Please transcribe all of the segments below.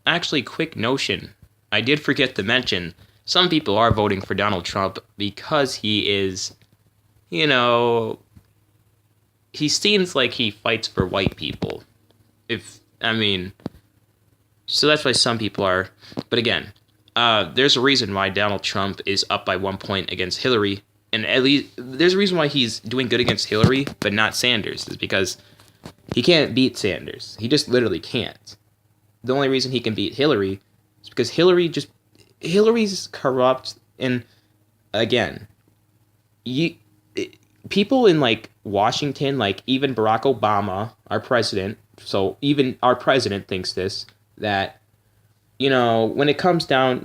actually, quick notion. I did forget to mention some people are voting for Donald Trump because he is, you know, he seems like he fights for white people. So that's why some people are. But again, there's a reason why Donald Trump is up by 1 point against Hillary. And at least there's a reason why he's doing good against Hillary, but not Sanders, is because he can't beat Sanders. He just literally can't. The only reason he can beat Hillary is because Hillary's corrupt. And again, people in like Washington, like even Barack Obama, our president, so even our president thinks this, that, when it comes down,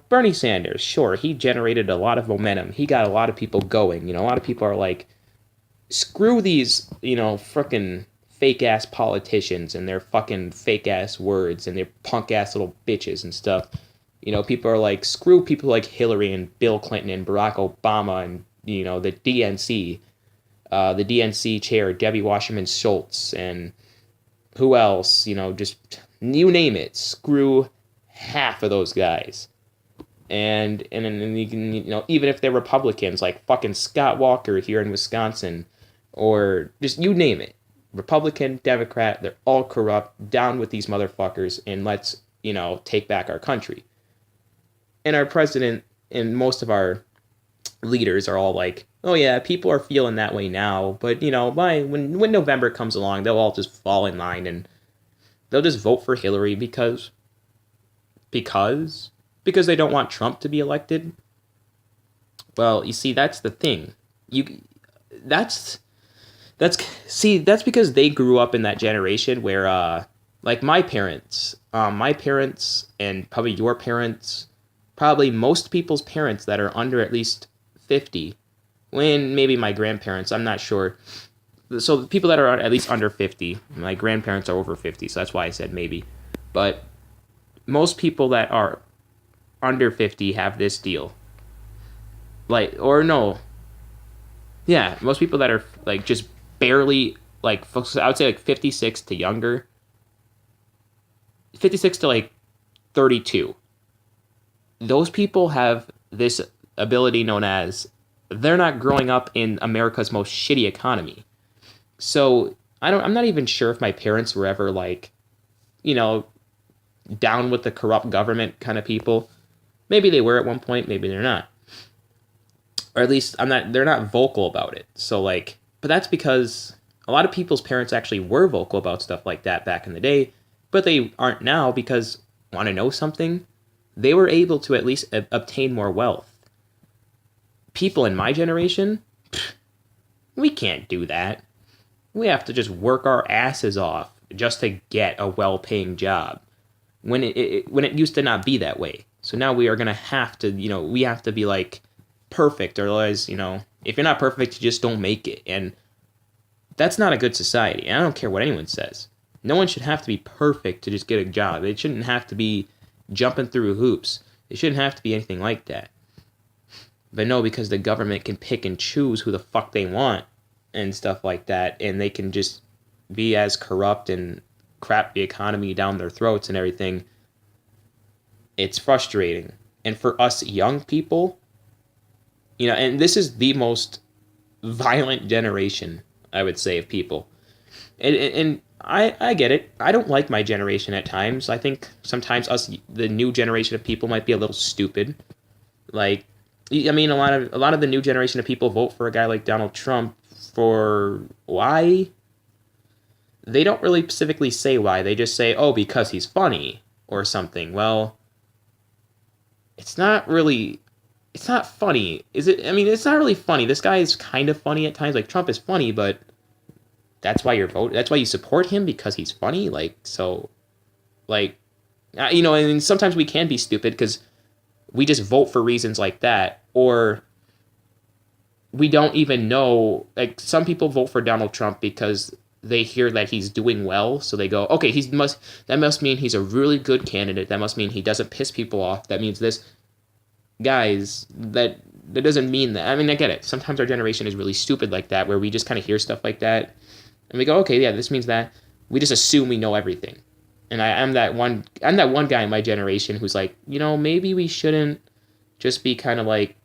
Bernie Sanders, sure, he generated a lot of momentum. He got a lot of people going. A lot of people are like, screw these, frickin' fake ass politicians and their fucking fake ass words and their punk ass little bitches and stuff. People are like, screw people like Hillary and Bill Clinton and Barack Obama and, the DNC chair, Debbie Wasserman Schultz, and who else, just you name it, screw half of those guys. And you can, even if they're Republicans, like fucking Scott Walker here in Wisconsin, or just you name it, Republican, Democrat, they're all corrupt, down with these motherfuckers, and let's, take back our country. And our president and most of our leaders are all like, oh yeah, people are feeling that way now, but when November comes along, they'll all just fall in line and they'll just vote for Hillary because they don't want Trump to be elected. Well, you see, that's the thing. That's because they grew up in that generation where like my parents and probably your parents, probably most people's parents that are under at least 50, when maybe my grandparents, I'm not sure. So the people that are at least under 50, my grandparents are over 50, so that's why I said maybe. But most people that are under 50 have this deal. Most people that are like just barely, like, I would say like 56 to younger, 56 to like 32. Those people have this ability known as, they're not growing up in America's most shitty economy. So I'm not even sure if my parents were ever like, down with the corrupt government kind of people. Maybe they were at one point, maybe they're not. Or at least they're not vocal about it. So like, but that's because a lot of people's parents actually were vocal about stuff like that back in the day, but they aren't now because, want to know something? They were able to at least obtain more wealth. People in my generation, we can't do that. We have to just work our asses off just to get a well-paying job. When it used to not be that way. So now we are going to have to, we have to be like perfect, or otherwise, if you're not perfect, you just don't make it. And that's not a good society. And I don't care what anyone says. No one should have to be perfect to just get a job. It shouldn't have to be jumping through hoops. It shouldn't have to be anything like that. But no, because the government can pick and choose who the fuck they want and stuff like that, and they can just be as corrupt and crap the economy down their throats and everything. It's frustrating. And for us young people, and this is the most violent generation, I would say, of people. And I get it. I don't like my generation at times. I think sometimes the new generation of people, might be a little stupid. Like, a lot of the new generation of people vote for a guy like Donald Trump for why? They don't really specifically say why. They just say, oh, because he's funny or something. Well, it's not funny. Is it? It's not really funny. This guy is kind of funny at times. Like, Trump is funny, but that's why you're voting. That's why you support him, because he's funny. Like, so, like, and sometimes we can be stupid because we just vote for reasons like that, or we don't even know. Like, some people vote for Donald Trump because they hear that he's doing well, so they go, okay, that must mean he's a really good candidate. That must mean he doesn't piss people off. That means this. Guys, that doesn't mean that. I get it. Sometimes our generation is really stupid like that, where we just kind of hear stuff like that, and we go, okay, yeah, this means that. We just assume we know everything. And I'm that one guy in my generation who's like, maybe we shouldn't just be kind of like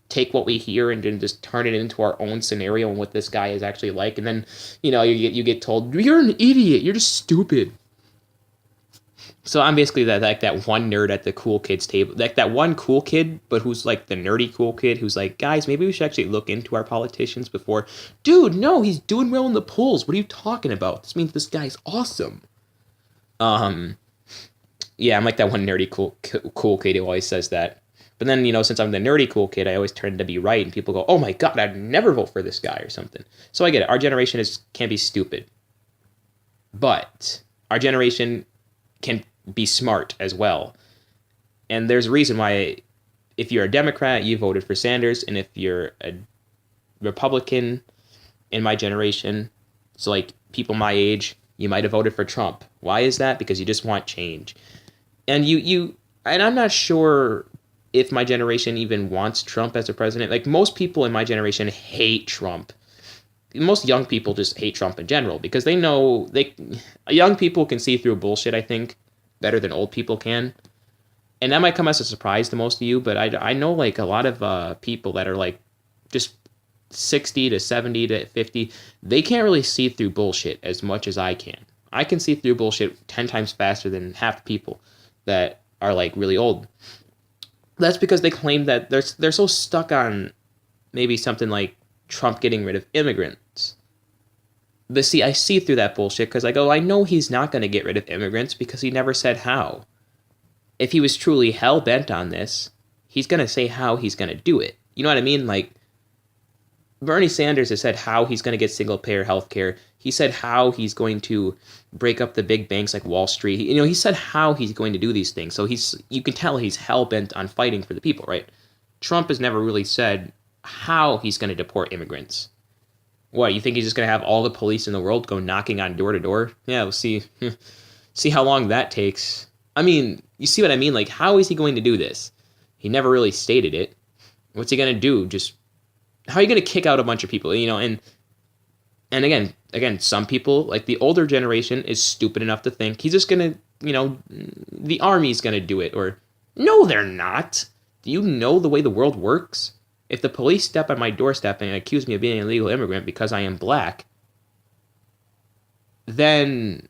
take what we hear and then just turn it into our own scenario and what this guy is actually like. And then, you get told, you're an idiot, you're just stupid. So I'm basically that one nerd at the cool kids table, like that one cool kid, but who's like the nerdy cool kid who's like, guys, maybe we should actually look into our politicians before. Dude, no, he's doing well in the polls. What are you talking about? This means this guy's awesome. Um, yeah, I'm like that one nerdy cool kid who always says that. But then, since I'm the nerdy cool kid, I always turn to be right, and people go, "Oh my god, I'd never vote for this guy" or something. So I get it. Our generation can be stupid, but our generation can be smart as well. And there's a reason why, if you're a Democrat, you voted for Sanders, and if you're a Republican in my generation, so like people my age, you might have voted for Trump. Why is that? Because you just want change. And and I'm not sure if my generation even wants Trump as a president. Like, most people in my generation hate Trump. Most young people just hate Trump in general because they know young people can see through bullshit, I think, better than old people can. And that might come as a surprise to most of you, but I know like a lot of people that are like just 60 to 70 to 50, they can't really see through bullshit as much as I can. I can see through bullshit 10 times faster than half the people that are like really old. That's because they claim that they're so stuck on maybe something like Trump getting rid of immigrants. But see, I see through that bullshit because I go, I know he's not going to get rid of immigrants because he never said how. If he was truly hell-bent on this, he's going to say how he's going to do it. You know what I mean? Like, Bernie Sanders has said how he's going to get single-payer healthcare. He said how he's going to break up the big banks like Wall Street. He said how he's going to do these things. So you can tell he's hell-bent on fighting for the people, right? Trump has never really said how he's going to deport immigrants. What, you think he's just going to have all the police in the world go knocking on door to door? Yeah, we'll see. See how long that takes. I mean, you see what I mean? Like, how is he going to do this? He never really stated it. What's he going to do? How are you going to kick out a bunch of people? And again, some people, like the older generation, is stupid enough to think he's just going to, the army's going to do it. Or, no, they're not. Do you know the way the world works? If the police step on my doorstep and accuse me of being an illegal immigrant because I am black, then,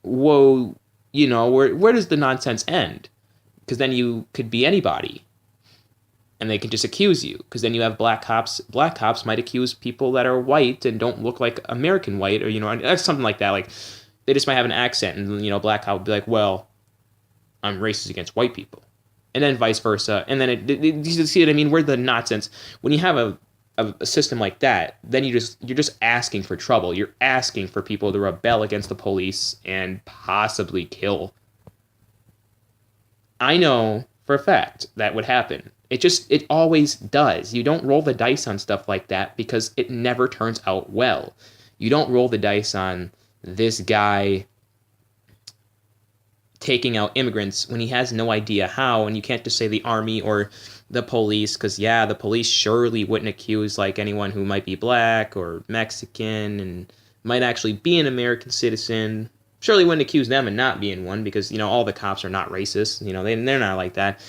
whoa, where does the nonsense end? Because then you could be anybody, and they can just accuse you. Because then you have black cops. Black cops might accuse people that are white and don't look like American white, or something like that. Like, they just might have an accent, and black cop would be like, "Well, I'm racist against white people." And then vice versa. And then you see what I mean? Where the nonsense, when you have a system like that, then you're just asking for trouble. You're asking for people to rebel against the police and possibly kill. I know for a fact that would happen. It always does. You don't roll the dice on stuff like that because it never turns out well. You don't roll the dice on this guy taking out immigrants when he has no idea how, and you can't just say the army or the police, because the police surely wouldn't accuse like anyone who might be black or Mexican and might actually be an American citizen. Surely wouldn't accuse them and not being one, because all the cops are not racist. They're not like that.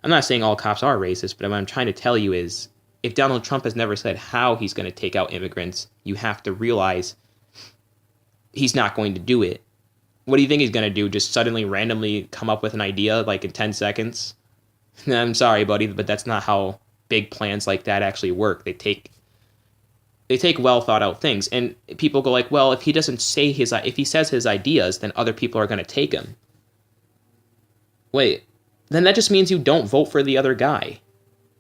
I'm not saying all cops are racist, but what I'm trying to tell you is, if Donald Trump has never said how he's going to take out immigrants, you have to realize he's not going to do it. What do you think he's going to do? Just suddenly randomly come up with an idea like in 10 seconds? I'm sorry, buddy, but that's not how big plans like that actually work. They take well thought out things, and people go like, well, if he says his ideas, then other people are going to take him. Wait, then that just means you don't vote for the other guy.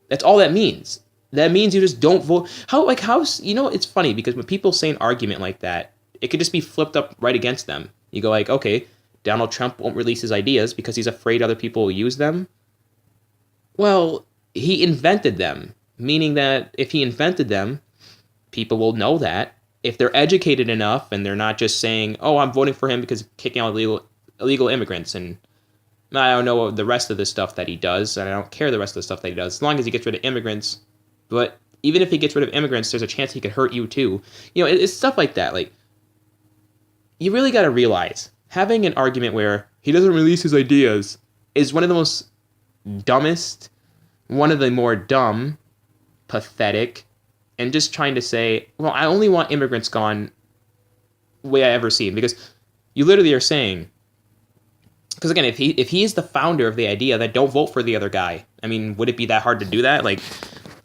That's all that means. That means you just don't vote. It's funny because when people say an argument like that, it could just be flipped up right against them. You go like, okay, Donald Trump won't release his ideas because he's afraid other people will use them. Well, he invented them, meaning that if he invented them, people will know that. If they're educated enough and they're not just saying, oh, I'm voting for him because he's kicking out illegal immigrants, and I don't know the rest of the stuff that he does, and I don't care the rest of the stuff that he does, as long as he gets rid of immigrants. But even if he gets rid of immigrants, there's a chance he could hurt you too. It's stuff like that. Like, you really got to realize having an argument where he doesn't release his ideas is one of the most dumbest, one of the more dumb, pathetic, and just trying to say, well, I only want immigrants gone way I ever seen, because you literally are saying, because again, if he is the founder of the idea, then don't vote for the other guy. I mean, would it be that hard to do that? Like,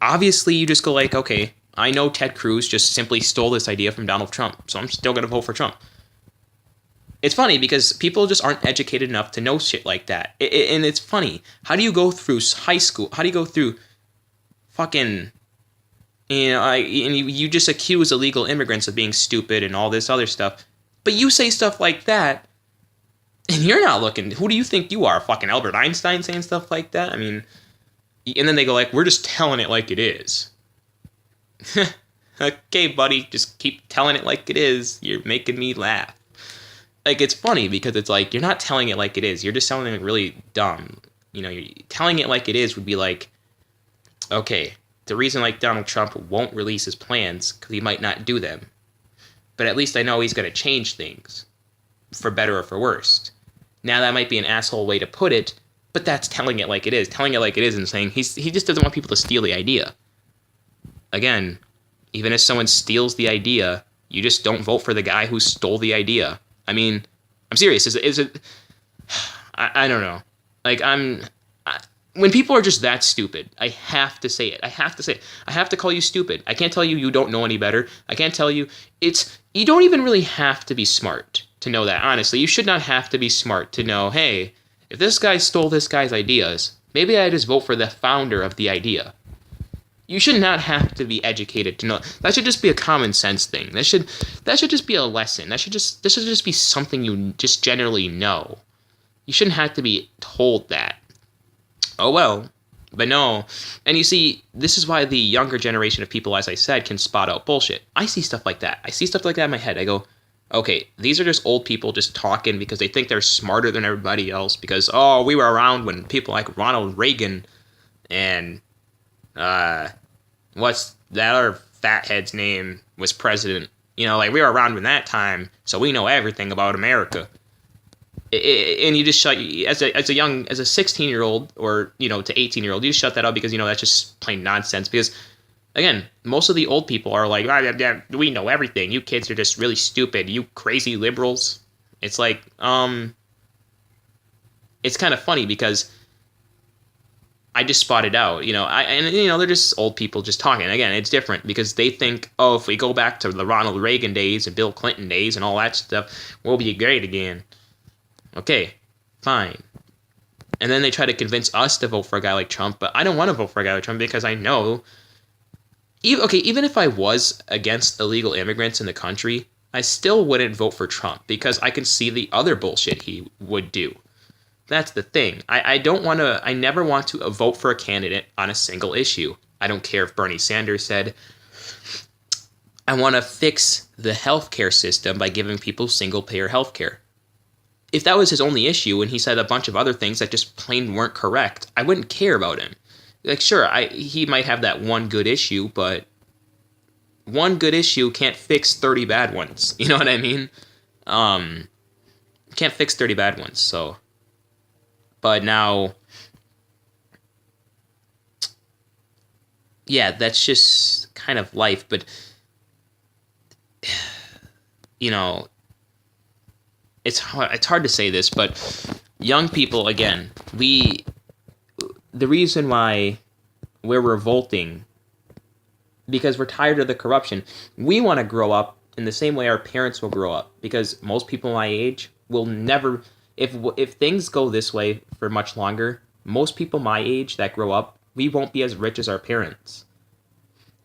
obviously you just go like, okay, I know Ted Cruz just simply stole this idea from Donald Trump, so I'm still going to vote for Trump. It's funny because people just aren't educated enough to know shit like that. And it's funny. How do you go through high school? How do you go through fucking, and you just accuse illegal immigrants of being stupid and all this other stuff. But you say stuff like that, and you're not looking. Who do you think you are? Fucking Albert Einstein saying stuff like that? I mean, and then they go like, we're just telling it like it is. Okay, buddy, just keep telling it like it is. You're making me laugh. Like, it's funny because it's like, you're not telling it like it is. You're just telling it really dumb. You're telling it like it is would be like, okay, the reason like Donald Trump won't release his plans because he might not do them. But at least I know he's going to change things for better or for worse. Now that might be an asshole way to put it, but that's telling it like it is. Telling it like it is and saying he just doesn't want people to steal the idea. Again, even if someone steals the idea, you just don't vote for the guy who stole the idea. I mean, I'm serious. Is it? I don't know. Like, when people are just that stupid, I have to say it. I have to call you stupid. I can't tell you you don't know any better. I can't tell you you don't even really have to be smart to know that. Honestly, you should not have to be smart to know, hey, if this guy stole this guy's ideas, maybe I just vote for the founder of the idea. You should not have to be educated to know. That should just be a common sense thing. That should just be a lesson. This should just be something you just generally know. You shouldn't have to be told that. Oh well, but no. And you see, this is why the younger generation of people, as I said, can spot out bullshit. I see stuff like that. I see stuff like that in my head. I go, okay, these are just old people just talking because they think they're smarter than everybody else because, oh, we were around when people like Ronald Reagan and what's that other fathead's name was president. Like, we were around in that time, so we know everything about America. And you just shut, as a 16-year-old or, to 18-year-old, you just shut that up because, that's just plain nonsense. Because, again, most of the old people are like, we know everything. You kids are just really stupid. You crazy liberals. It's like, it's kind of funny because I just spotted out, they're just old people just talking. Again, it's different because they think, oh, if we go back to the Ronald Reagan days and Bill Clinton days and all that stuff, we'll be great again. Okay, fine. And then they try to convince us to vote for a guy like Trump, but I don't want to vote for a guy like Trump because I know, even if I was against illegal immigrants in the country, I still wouldn't vote for Trump because I can see the other bullshit he would do. That's the thing. I never want to vote for a candidate on a single issue. I don't care if Bernie Sanders said, I want to fix the healthcare system by giving people single-payer healthcare. If that was his only issue and he said a bunch of other things that just plain weren't correct, I wouldn't care about him. Like, sure, he might have that one good issue, but one good issue can't fix 30 bad ones. You know what I mean? Can't fix 30 bad ones, so. But now, yeah, that's just kind of life. But, it's hard to say this, but young people, again, the reason why we're revolting, because we're tired of the corruption. We want to grow up in the same way our parents will grow up, because most people my age will never... If things go this way for much longer, most people my age that grow up, we won't be as rich as our parents.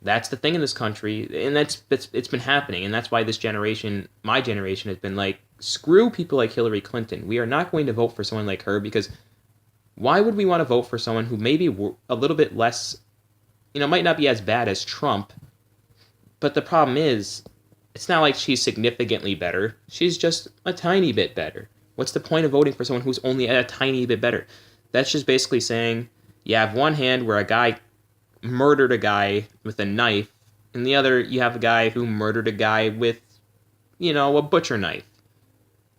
That's the thing in this country, and it's been happening, and that's why this generation, my generation, has been like, screw people like Hillary Clinton. We are not going to vote for someone like her, because why would we want to vote for someone who maybe a little bit less, might not be as bad as Trump, but the problem is, it's not like she's significantly better. She's just a tiny bit better. What's the point of voting for someone who's only a tiny bit better? That's just basically saying you have one hand where a guy murdered a guy with a knife, and the other you have a guy who murdered a guy with, a butcher knife.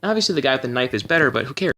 Obviously, the guy with the knife is better, but who cares?